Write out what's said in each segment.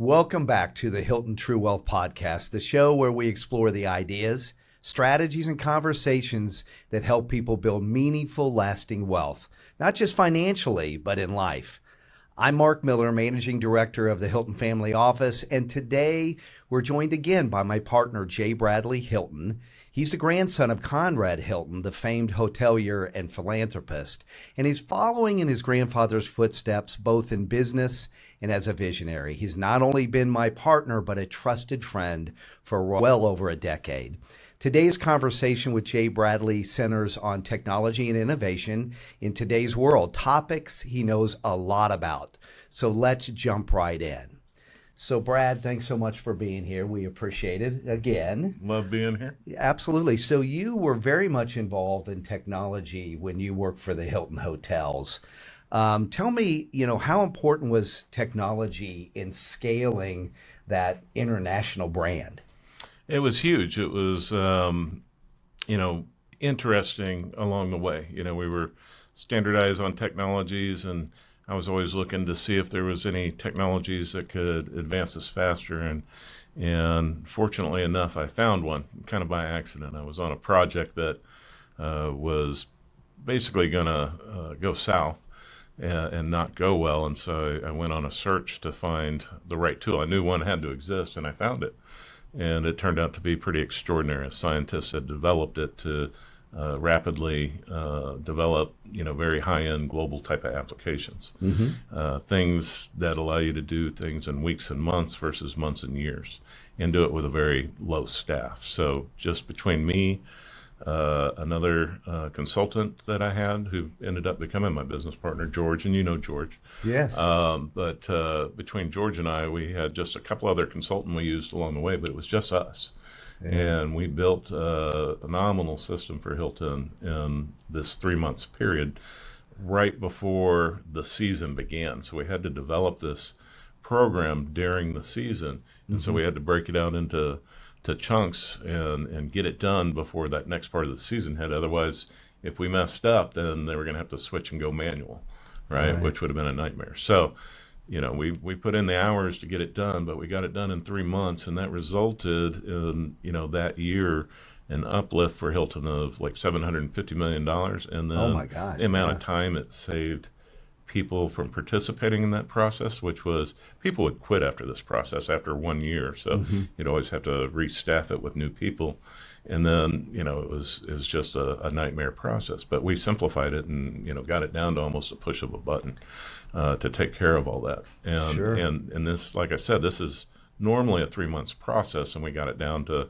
Welcome back to the Hilton True Wealth Podcast, the show where we explore the ideas, strategies, and conversations that help people build meaningful, lasting wealth, not just financially, but in life. I'm Mark Miller, Managing Director of the Hilton Family Office, and today we're joined again by my partner, Jay Bradley Hilton. He's the grandson of Conrad Hilton, the famed hotelier and philanthropist, and he's following in his grandfather's footsteps both in business and as a visionary. He's not only been my partner, but a trusted friend for well over a decade. Today's conversation with Jay Bradley centers on technology and innovation in today's world, topics he knows a lot about. So let's jump right in. So Brad, thanks so much for being here. We appreciate it again. Love being here. Absolutely. So you were very much involved in technology when you worked for the Hilton Hotels. Tell me, how important was technology in scaling that international brand? It was huge. It was, interesting along the way. We were standardized on technologies, and I was always looking to see if there was any technologies that could advance us faster. And fortunately enough, I found one kind of by accident. I was on a project that was basically going to go south and not go well. And so I went on a search to find the right tool. I knew one had to exist, and I found it. And it turned out to be pretty extraordinary. Scientists had developed it to rapidly develop, very high-end global type of applications. Things that allow you to do things in weeks and months versus months and years, and do it with a very low staff. So just between me, another consultant that I had who ended up becoming my business partner, George, and you know George. Yes. But between George and I, we had just a couple other consultants we used along the way, but it was just us. Yeah. And we built a phenomenal system for Hilton in this 3 months period right before the season began. So we had to develop this program during the season. And so we had to break it out into chunks and get it done before that next part of the season hit. Otherwise, if we messed up, then they were going to have to switch and go manual, right? Which would have been a nightmare. So, we put in the hours to get it done, but we got it done in 3 months, and that resulted in, that year an uplift for Hilton of like $750 million. And then oh my gosh, the amount of time it saved people from participating in that process, which was people would quit after this process after 1 year. So you'd always have to restaff it with new people. And then, it was just a nightmare process. But we simplified it and, got it down to almost a push of a button to take care of all that. And, sure. and this, like I said, this is normally a 3 months process, and we got it down to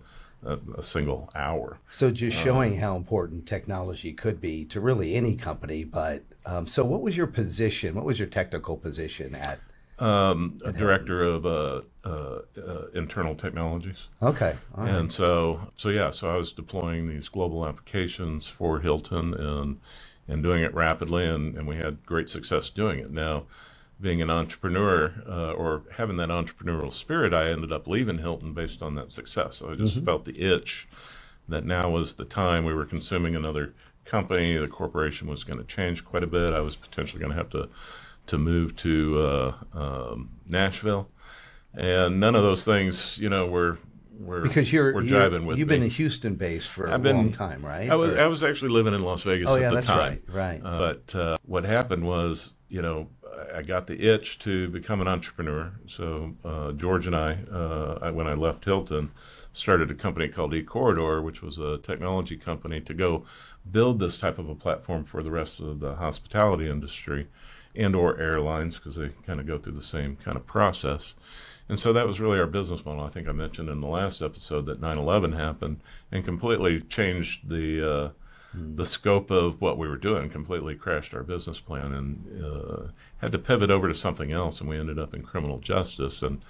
a single hour. So just showing how important technology could be to really any company. But so what was your position? What was your technical position at? A director of internal technologies. Okay. All right. And so I was deploying these global applications for Hilton and doing it rapidly, and we had great success doing it. Now, being an entrepreneur or having that entrepreneurial spirit, I ended up leaving Hilton based on that success. So I just felt the itch that now was the time. We were consuming another company. The corporation was going to change quite a bit. I was potentially going to have to move to Nashville, and none of those things, were because were driving with me. You've been in Houston based for a long time, right? I was actually living in Las Vegas at the time. Right. But what happened was, I got the itch to become an entrepreneur. So George and I, when I left Hilton, started a company called eCorridor, which was a technology company to go build this type of a platform for the rest of the hospitality industry and or airlines, because they kind of go through the same kind of process. And so that was really our business model. I think I mentioned in the last episode that 9/11 happened and completely changed the scope of what we were doing, completely crashed our business plan, and had to pivot over to something else, and we ended up in criminal justice. And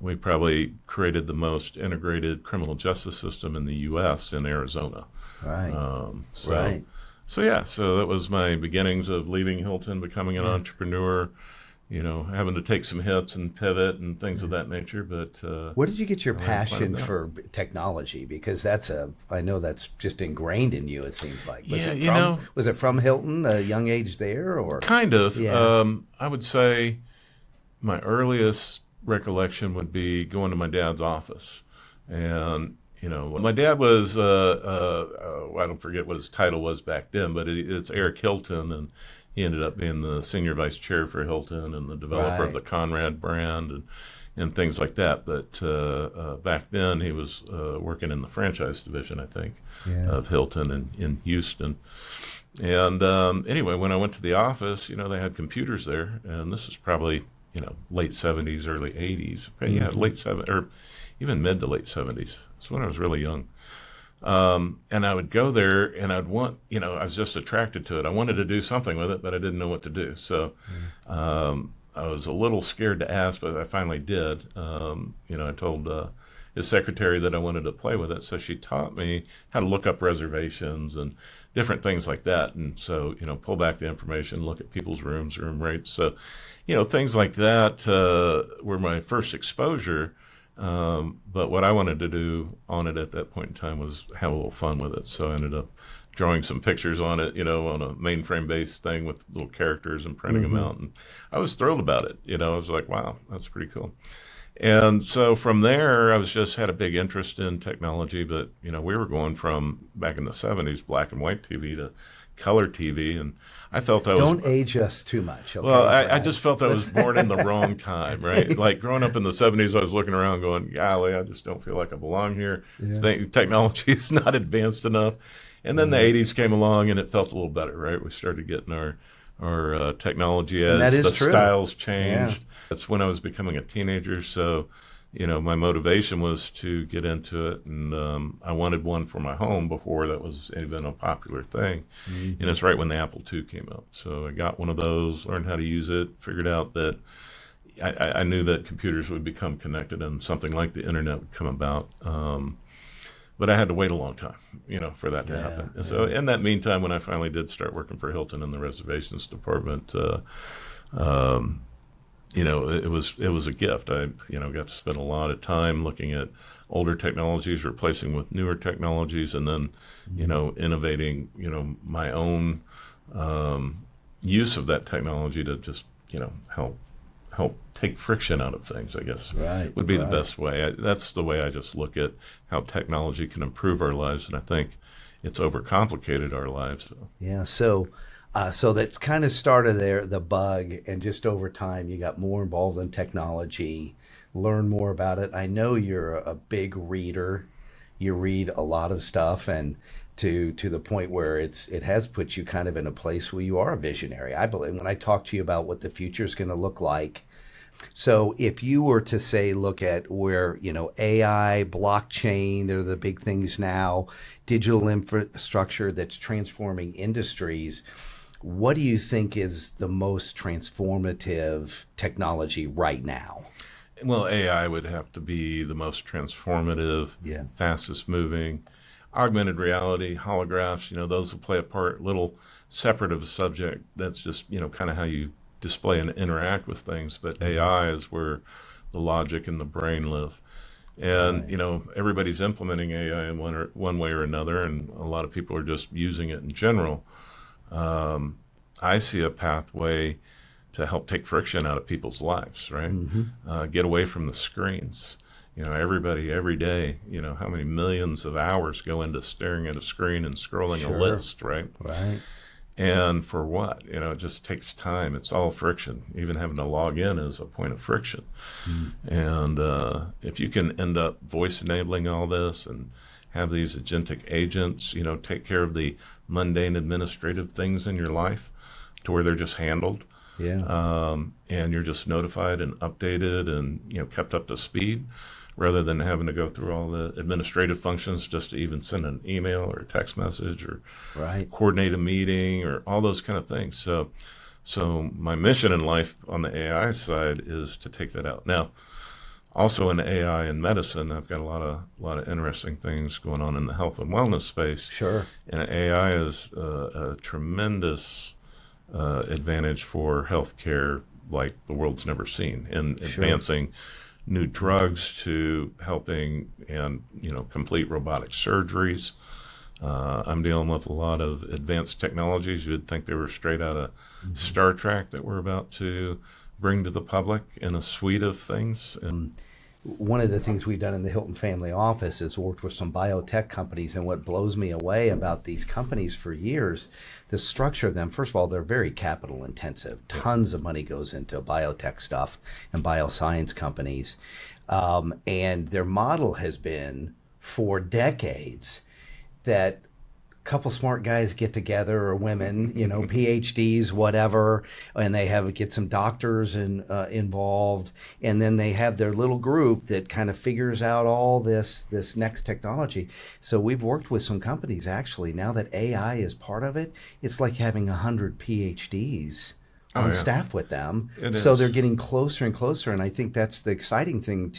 we probably created the most integrated criminal justice system in the U.S. in Arizona. Right. Right. So that was my beginnings of leaving Hilton, becoming an entrepreneur, having to take some hits and pivot and things of that nature. But where did you get your passion for technology? Because I know that's just ingrained in you, it seems like. Was it from Hilton, a young age there, or? Kind of. Yeah. I would say my earliest recollection would be going to my dad's office. And, my dad was, I don't forget what his title was back then, but it's Eric Hilton, and he ended up being the senior vice chair for Hilton and the developer of the Conrad brand and things like that. But back then he was working in the franchise division, I think, of Hilton in Houston. And anyway, when I went to the office, they had computers there, and this is probably, late 70s, early 80s. Yeah, late 70s, or even mid to late 70s. It's when I was really young. And I would go there and I'd want, I was just attracted to it. I wanted to do something with it, but I didn't know what to do. So I was a little scared to ask, but I finally did. I told his secretary that I wanted to play with it. So she taught me how to look up reservations and different things like that. And so, pull back the information, look at people's rooms, room rates. So, things like that were my first exposure. But what I wanted to do on it at that point in time was have a little fun with it. So I ended up drawing some pictures on it, on a mainframe-based thing with little characters and printing them out. And I was thrilled about it. I was like, wow, that's pretty cool. And so from there, I was just had a big interest in technology. But, we were going from back in the 70s, black and white TV to color TV. And I felt I was... Don't age us too much. Okay, well, I just felt I was born in the wrong time, right? Like growing up in the 70s, I was looking around going, golly, I just don't feel like I belong here. Technology is not advanced enough. And then the 80s came along and it felt a little better, right? We started getting our technology as the styles changed. That's when I was becoming a teenager. So, my motivation was to get into it. And I wanted one for my home before that was even a popular thing. And it's right when the Apple II came out. So I got one of those, learned how to use it, figured out that I knew that computers would become connected and something like the internet would come about. But I had to wait a long time, for that to happen. And so in that meantime, when I finally did start working for Hilton in the reservations department, it was a gift. I, got to spend a lot of time looking at older technologies, replacing with newer technologies, and then, innovating, my own use of that technology to just, help take friction out of things, I guess, would be the best way. That's the way I just look at how technology can improve our lives, and I think it's overcomplicated our lives. Yeah, so that's kind of started there, the bug, and just over time you got more involved in technology, learn more about it. I know you're a big reader. You read a lot of stuff, and to the point where it has put you kind of in a place where you are a visionary. I believe when I talk to you about what the future is going to look like. So if you were to say, look at where, AI, blockchain, they're the big things now, digital infrastructure that's transforming industries, what do you think is the most transformative technology right now? Well, AI would have to be the most transformative, fastest moving. Augmented reality, holographs, those will play a part, little separate of the subject. That's just, kind of how you display and interact with things. But AI is where the logic and the brain live. And, everybody's implementing AI in one way or another, and a lot of people are just using it in general. I see a pathway to help take friction out of people's lives, right? Get away from the screens. Everybody, every day, how many millions of hours go into staring at a screen and scrolling a list, right? Right. And for what? It just takes time. It's all friction. Even having to log in is a point of friction. And if you can end up voice enabling all this and have these agentic agents, take care of the mundane administrative things in your life to where they're just handled. And you're just notified and updated and, kept up to speed, rather than having to go through all the administrative functions just to even send an email or a text message or coordinate a meeting or all those kind of things. So my mission in life on the AI side is to take that out. Now, also in AI and medicine, I've got a lot of interesting things going on in the health and wellness space. And AI is a tremendous advantage for healthcare like the world's never seen, in advancing new drugs to helping and complete robotic surgeries. I'm dealing with a lot of advanced technologies. You'd think they were straight out of Star Trek that we're about to bring to the public in a suite of things. And one of the things we've done in the Hilton family office is worked with some biotech companies, and what blows me away about these companies for years, the structure of them, first of all, they're very capital intensive. Tons of money goes into biotech stuff and bioscience companies. And their model has been for decades that couple smart guys get together, or women, PhDs, whatever, and they get some doctors involved, and then they have their little group that kind of figures out all this next technology. So we've worked with some companies, actually, now that AI is part of it, it's like having 100 PhDs on staff with them. So they're getting closer and closer, and I think that's the exciting thing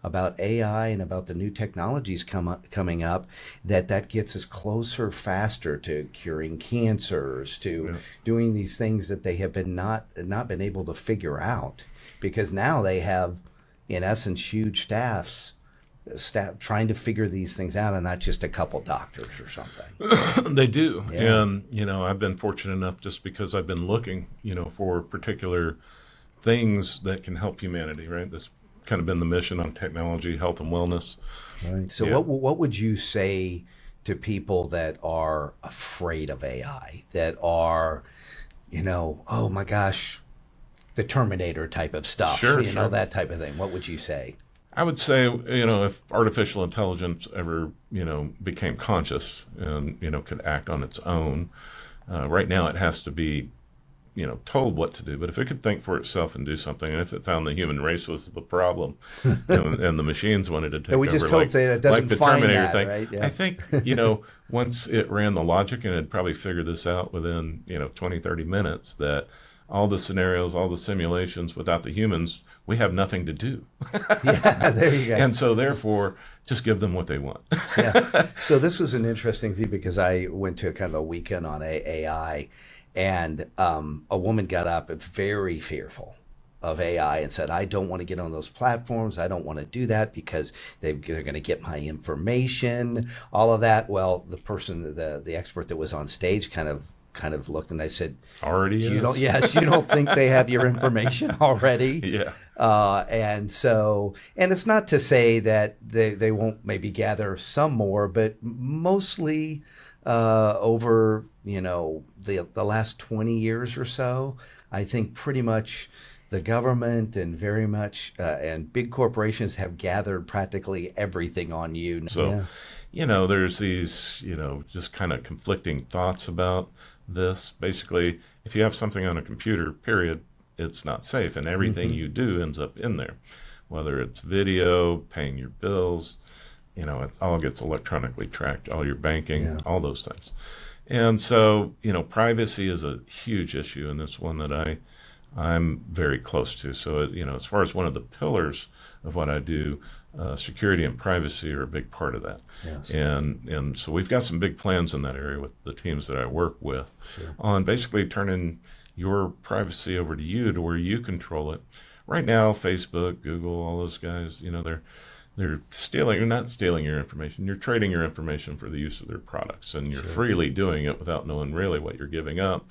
about AI and about the new technologies coming up, that gets us closer faster to curing cancers, to doing these things that they have not been able to figure out, because now they have, in essence, huge staff trying to figure these things out, and not just a couple doctors or something. They do. Yeah. And, I've been fortunate enough, just because I've been looking, for particular things that can help humanity, right? That's kind of been the mission on technology, health, and wellness. Right. So what would you say to people that are afraid of AI, that are, oh my gosh, the Terminator type of stuff, sure. That type of thing? What would you say? I would say, if artificial intelligence ever, became conscious and, could act on its own, right now it has to be, told what to do. But if it could think for itself and do something, and if it found the human race was the problem and the machines wanted to take over, we just hope that it doesn't like the find Terminator that, thing, right? Yeah. I think, once it ran the logic, and it'd probably figure this out within, 20, 30 minutes, that all the scenarios, all the simulations, without the humans, we have nothing to do. Yeah, there you go. And so therefore, just give them what they want. Yeah. So this was an interesting thing, because I went to a kind of a weekend on AI, and a woman got up very fearful of AI and said, I don't want to get on those platforms. I don't want to do that because they're going to get my information, all of that. Well, the person, the expert that was on stage kind of looked, and I said, you don't think they have your information already? Yeah. And it's not to say that they won't maybe gather some more, but mostly over, the last 20 years or so, I think pretty much the government and very much and big corporations have gathered practically everything on you. So, there's these, just kind of conflicting thoughts about this. Basically, if you have something on a computer, period, it's not safe, and everything you do ends up in there, whether it's video, paying your bills, it all gets electronically tracked, all your banking, all those things. And so, privacy is a huge issue, and it's one that I'm very close to. So, as far as one of the pillars of what I do, security and privacy are a big part of that. Yes. And so we've got some big plans in that area with the teams that I work with on basically turning your privacy over to you, to where you control it. Right now, Facebook, Google, all those guys, they're stealing. You're not stealing your information. You're trading your information for the use of their products, and you're freely doing it without knowing really what you're giving up.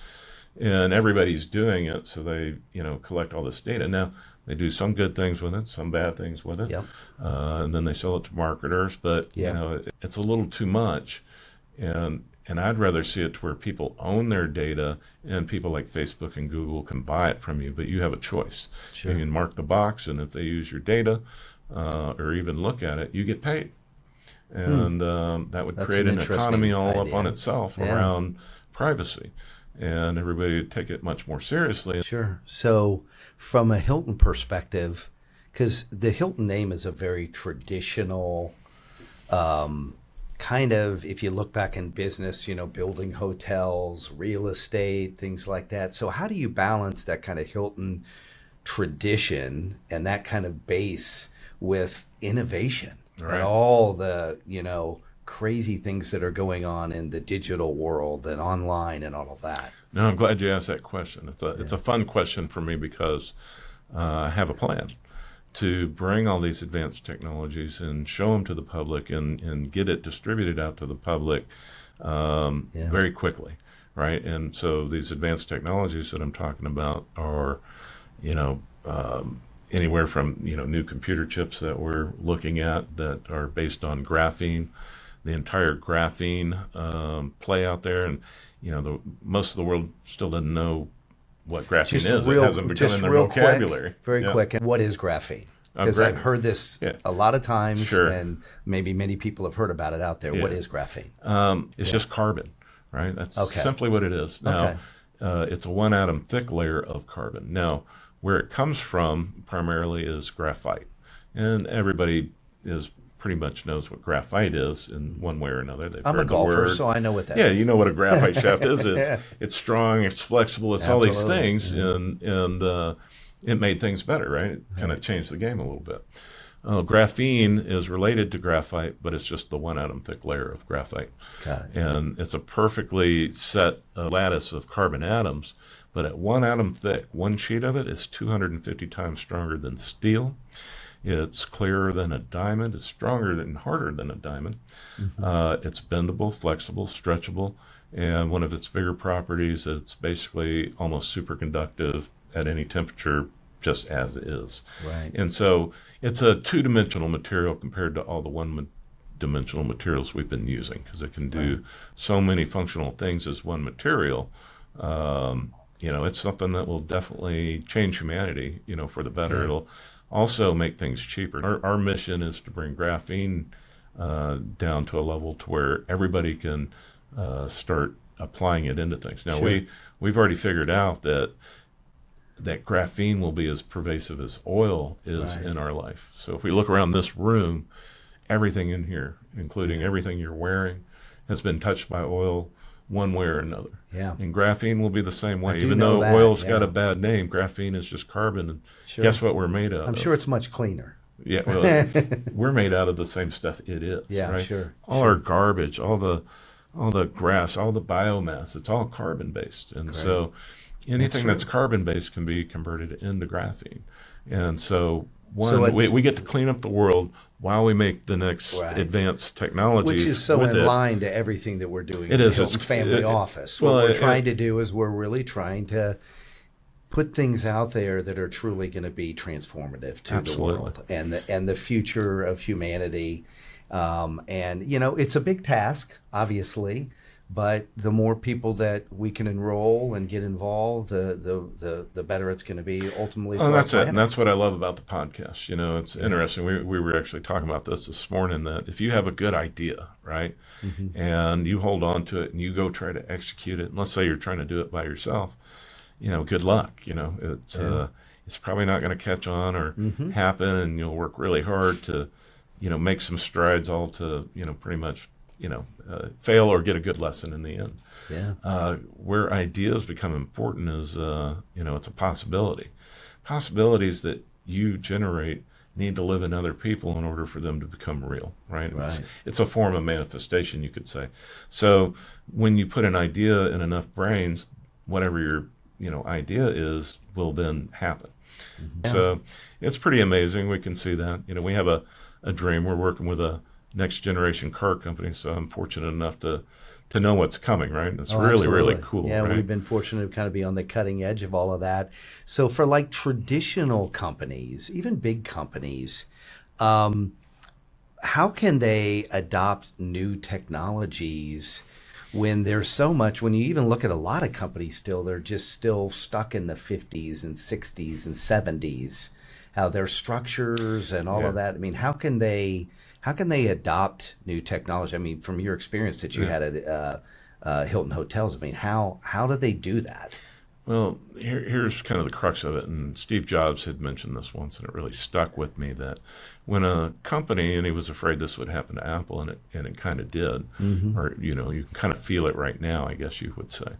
And everybody's doing it, so they, collect all this data. Now, they do some good things with it, some bad things with it, and then they sell it to marketers. But it's a little too much, and I'd rather see it to where people own their data, and people like Facebook and Google can buy it from you, but you have a choice. Sure. You can mark the box, and if they use your data or even look at it, you get paid, and that would create an economy all up on itself around privacy. And everybody would take it much more seriously. Sure. So from a Hilton perspective, because the Hilton name is a very traditional kind of, if you look back in business, building hotels, real estate, things like that. So how do you balance that kind of Hilton tradition and that kind of base with innovation and all the, crazy things that are going on in the digital world and online and all of that? No, I'm glad you asked that question. It's a fun question for me, because I have a plan to bring all these advanced technologies and show them to the public and get it distributed out to the public very quickly, right? And so these advanced technologies that I'm talking about are, you know, anywhere from, new computer chips that we're looking at that are based on graphene, the entire graphene play out there. And, most of the world still doesn't know what graphene is. It hasn't become in their vocabulary. Very quick. What is graphene? Because I've heard this a lot of times, Sure. and maybe many people have heard about it out there. What is graphene? It's just carbon, right? That's simply what it is. Now, it's a one atom thick layer of carbon. Now, where it comes from primarily is graphite. And everybody pretty much knows what graphite is in one way or another. They've I'm heard a golfer, the word. so I know what that Yeah, is. you know what a graphite shaft is. It's strong, it's flexible, it's all these things, Mm-hmm. and it made things better, right? It kind of changed the game a little bit. Graphene is related to graphite, but it's just the one atom thick layer of graphite. Got it. And it's a perfectly set lattice of carbon atoms, but at one atom thick, one sheet of it is 250 times stronger than steel. It's clearer than a diamond. It's stronger and harder than a diamond. It's bendable, flexible, stretchable, and one of its bigger properties, it's basically almost superconductive at any temperature, just as is. Right. And so it's a two-dimensional material compared to all the one-dimensional materials we've been using, because it can do so many functional things as one material. It's something that will definitely change humanity, for the better. It'll also make things cheaper. Our mission is to bring graphene down to a level to where everybody can start applying it into things. Now, we've already figured out that graphene will be as pervasive as oil is in our life. So if we look around this room, everything in here, including everything you're wearing, has been touched by oil one way or another. Yeah. And graphene will be the same way. I do Even know though that, oil's got a bad name, graphene is just carbon. And guess what we're made out of? I'm sure it's much cleaner. Yeah, well, we're made out of the same stuff it is. Yeah, right? sure. All our garbage, all the grass, all the biomass, it's all carbon based. And so anything that's carbon based can be converted into graphene. And so we get to clean up the world while we make the next advanced technologies. Which is so in line to everything that we're doing in the Hilton family office. What we're trying to do is we're really trying to put things out there that are truly going to be transformative to the world and the future of humanity. It's a big task, obviously, but the more people that we can enroll and get involved, the better it's going to be ultimately. Oh, that's it. And that's what I love about the podcast. It's interesting. We were actually talking about this morning, that if you have a good idea, right, and you hold on to it and you go try to execute it, and let's say you're trying to do it by yourself, good luck. It's probably not going to catch on or happen, and you'll work really hard to, make some strides, all to, pretty much, fail or get a good lesson in the end. Yeah. Where ideas become important is, it's a possibility. Possibilities that you generate need to live in other people in order for them to become real, right? It's a form of manifestation, you could say. So when you put an idea in enough brains, whatever your idea is will then happen. So it's pretty amazing. We can see that. We have a dream. We're working with a next generation car company, so I'm fortunate enough to know what's coming, right? It's really cool. Yeah, right? We've been fortunate to kind of be on the cutting edge of all of that. So for like traditional companies, even big companies, how can they adopt new technologies when there's so much? When you even look at a lot of companies still, they're just still stuck in the 50s and 60s and 70s, how their structures and all of that. I mean, how can they adopt new technology? I mean, from your experience that you had at Hilton Hotels, I mean, how do they do that? Well, here's kind of the crux of it, and Steve Jobs had mentioned this once, and it really stuck with me, that when a company, and he was afraid this would happen to Apple, and it kind of did, or you can kind of feel it right now, I guess you would say.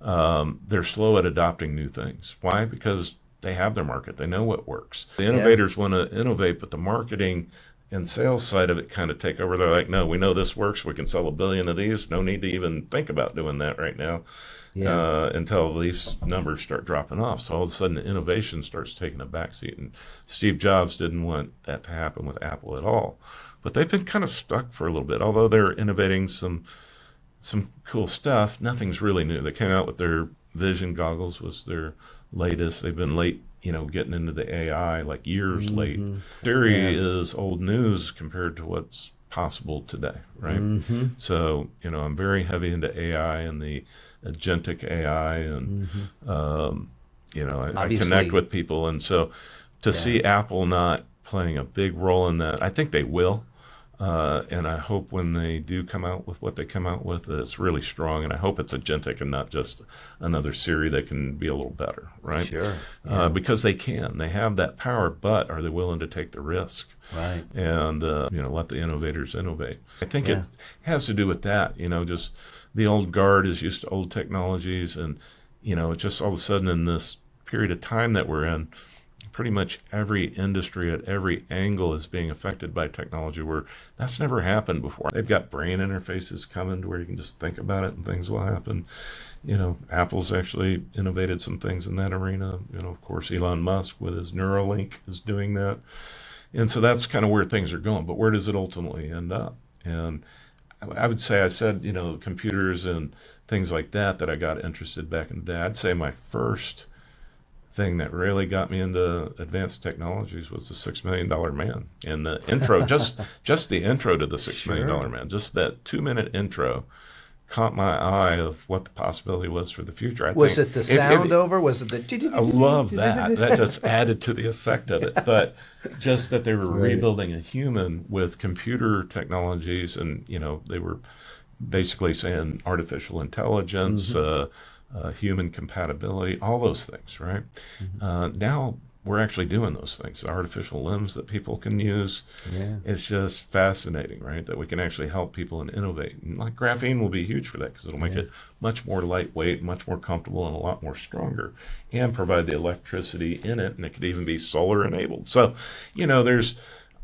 They're slow at adopting new things. Why? Because they have their market. They know what works. The innovators want to innovate, but the marketing and sales side of it kind of take over. They're like, no, we know this works. We can sell 1 billion of these. No need to even think about doing that right now until these numbers start dropping off. So all of a sudden, the innovation starts taking a backseat. And Steve Jobs didn't want that to happen with Apple at all. But they've been kind of stuck for a little bit. Although they're innovating some cool stuff, nothing's really new. They came out with their Vision goggles, was their latest. They've been late getting into the AI like years late. Siri is old news compared to what's possible today, right? So, I'm very heavy into AI and the agentic AI, and I connect with people, and so to see Apple not playing a big role in that, I think they will. And I hope when they do come out with what they come out with, that it's really strong. And I hope it's agentic and not just another Siri that can be a little better, right? Sure. Because they can. They have that power, but are they willing to take the risk? Right. And, let the innovators innovate. I think it has to do with that. Just the old guard is used to old technologies. And, it's just all of a sudden in this period of time that we're in, pretty much every industry at every angle is being affected by technology, where that's never happened before. They've got brain interfaces coming to where you can just think about it and things will happen. Apple's actually innovated some things in that arena. Of course, Elon Musk with his Neuralink is doing that. And so that's kind of where things are going. But where does it ultimately end up? And I would say, I said, computers and things like that I got interested back in the day. I'd say my first thing that really got me into advanced technologies was the $6 Million Man, and the intro, just the intro to the $6 Million Man, just that 2-minute intro caught my eye of what the possibility was for the future. Was it the sound over? Was it the? I love that. That just added to the effect of it. But just that they were rebuilding a human with computer technologies, and they were basically saying artificial intelligence. Human compatibility, all those things, right? Now we're actually doing those things. The artificial limbs that people can use. It's just fascinating, right? That we can actually help people and innovate. And like graphene will be huge for that, because it'll make it much more lightweight, much more comfortable, and a lot more stronger, and provide the electricity in it. And it could even be solar enabled. So, there's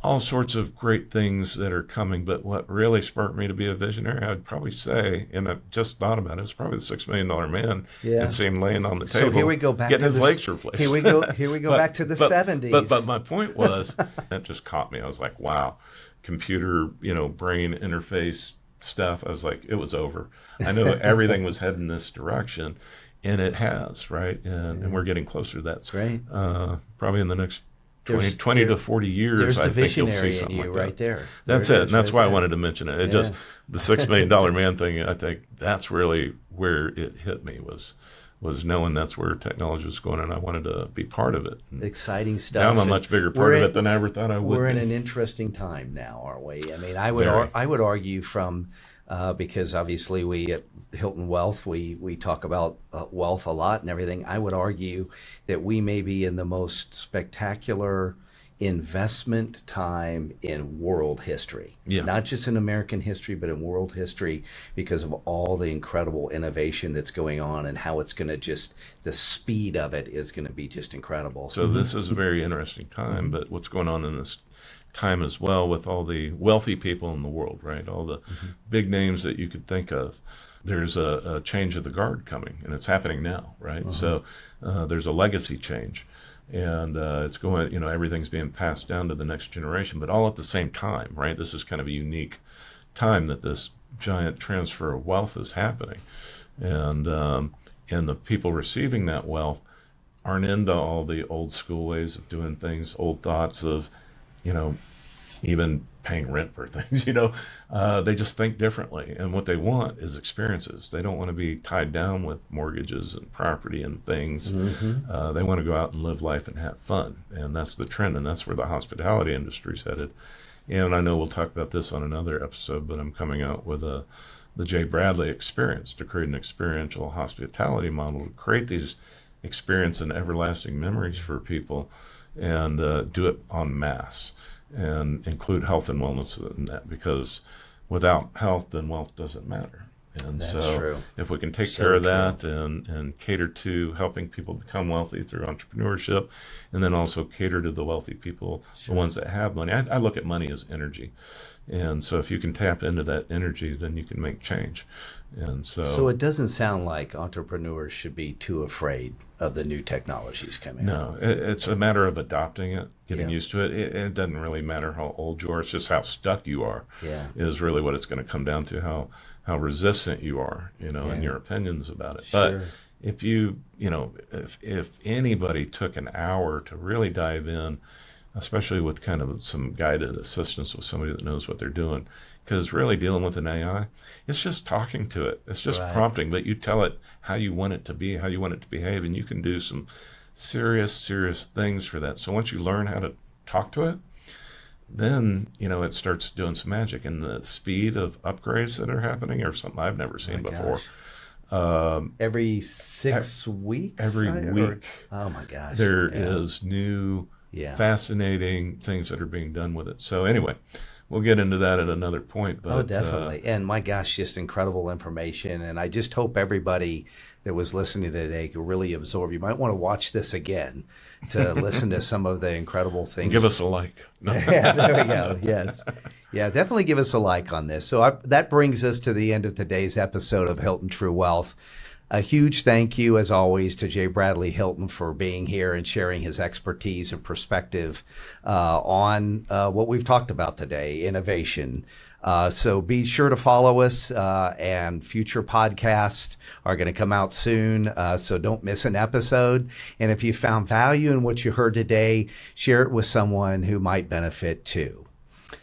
all sorts of great things that are coming, but what really sparked me to be a visionary, I'd probably say, and I just thought about it, it's probably the $6 Million Man, and see him laying on the table, so here we go back getting to his legs replaced. Here we go back to the 70s. But my point was, that just caught me. I was like, wow, computer, brain interface stuff. I was like, it was over. I knew everything was heading this direction, and it has, right? And we're getting closer to that. That's great. Probably in the next 20 to 40 years, I think you'll see something like that. Right there. That's it. And that's why I wanted to mention it. Just the $6 Million Man thing, I think that's really where it hit me, was knowing that's where technology was going, and I wanted to be part of it. And exciting stuff. now I'm a much bigger part of it than I ever thought I would. We're in an interesting time now, aren't we? I mean, I would argue from because obviously we at Hilton Wealth, we talk about wealth a lot and everything. I would argue that we may be in the most spectacular investment time in world history. Not just in American history, but in world history, because of all the incredible innovation that's going on, and how it's going to the speed of it is going to be just incredible. So this is a very interesting time, but what's going on in this time as well with all the wealthy people in the world, right? All the big names that you could think of. There's a change of the guard coming, and it's happening now, right? So there's a legacy change, and it's going, everything's being passed down to the next generation, but all at the same time, right? This is kind of a unique time that this giant transfer of wealth is happening, and the people receiving that wealth aren't into all the old school ways of doing things, old thoughts of, even paying rent for things, they just think differently. And what they want is experiences. They don't want to be tied down with mortgages and property and things. They want to go out and live life and have fun. And that's the trend. And that's where the hospitality industry is headed. And I know we'll talk about this on another episode, but I'm coming out with the Jay Bradley experience to create an experiential hospitality model to create these experience and everlasting memories for people, and do it en masse, and include health and wellness in that, because without health, then wealth doesn't matter. And that's true. If we can take care of that and cater to helping people become wealthy through entrepreneurship, and then also cater to the wealthy people, the ones that have money. I look at money as energy. And so if you can tap into that energy, then you can make change. And so it doesn't sound like entrepreneurs should be too afraid of the new technologies coming. No, it's a matter of adopting it, getting used to it. It doesn't really matter how old you are. It's just how stuck you are is really what it's going to come down to, how resistant you are, in your opinions about it. But if if anybody took an hour to really dive in, especially with kind of some guided assistance with somebody that knows what they're doing, because really dealing with an AI, it's just talking to it. It's just Right. prompting, but you tell it how you want it to be, how you want it to behave, and you can do some serious things for that. So once you learn how to talk to it, then it starts doing some magic, and the speed of upgrades that are happening are something I've never seen my before. gosh. Every 6 weeks? Every week, Oh my gosh. there Yeah. is new, Yeah. fascinating things that are being done with it. So anyway, we'll get into that at another point. But Oh, definitely. And my gosh, just incredible information. And I just hope everybody that was listening today could really absorb. You might want to watch this again to listen to some of the incredible things. give us a like. No. Yeah, there we go. Yes. Yeah, definitely give us a like on this. So that brings us to the end of today's episode of Hilton True Wealth. A huge thank you, as always, to Jay Bradley Hilton for being here and sharing his expertise and perspective on what we've talked about today, innovation. So be sure to follow us, and future podcasts are going to come out soon. So don't miss an episode. And if you found value in what you heard today, share it with someone who might benefit too.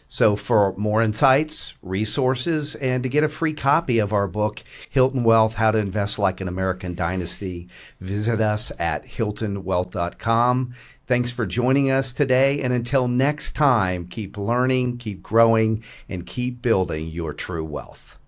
So for more insights, resources, and to get a free copy of our book, Hilton Wealth, How to Invest Like an American Dynasty, visit us at hiltonwealth.com. Thanks for joining us today. And until next time, keep learning, keep growing, and keep building your true wealth.